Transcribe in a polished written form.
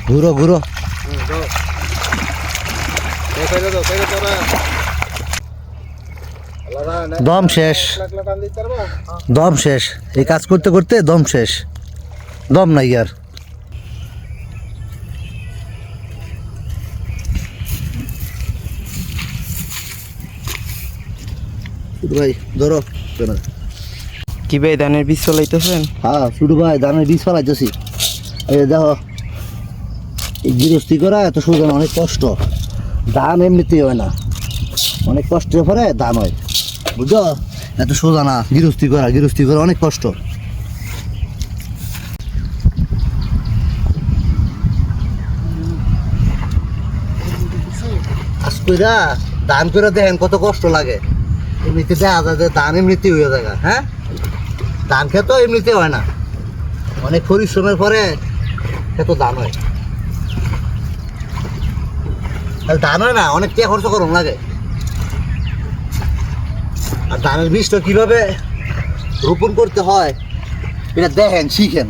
ঘুরো ঘুরো দম শেষ দম শেষ এই কাজ করতে করতে দম শেষ দম নাই আর ভাই ধরো কি ভাই ধানের বীজ চলাইতেছেন? হ্যাঁ শুধু ভাই ধানের বীজ ফেলাইতেছি। এই দেখো এই গৃহস্থী করা এত সোজা না, অনেক কষ্ট। ধান এমনিতেই হয় না, অনেক কষ্টের পরে ধান হয়, বুঝছো? এত সোজা না গৃহস্থী করা অনেক কষ্ট। আজ কইরা ধান করে দেখেন কত কষ্ট লাগে। এমনিতে দেখা যায় যে ধান এমনিতেই হয়ে যায়। হ্যাঁ, ধান খেতে এমনিতে হয় না, অনেক পরিশ্রমের পরে খেতে ধান হয়। ধান হয় না, অনেক টাকা খরচ করুন লাগে। আর ধানের বীজটা কিভাবে রোপণ করতে হয় এটা দেখেন, শিখেন।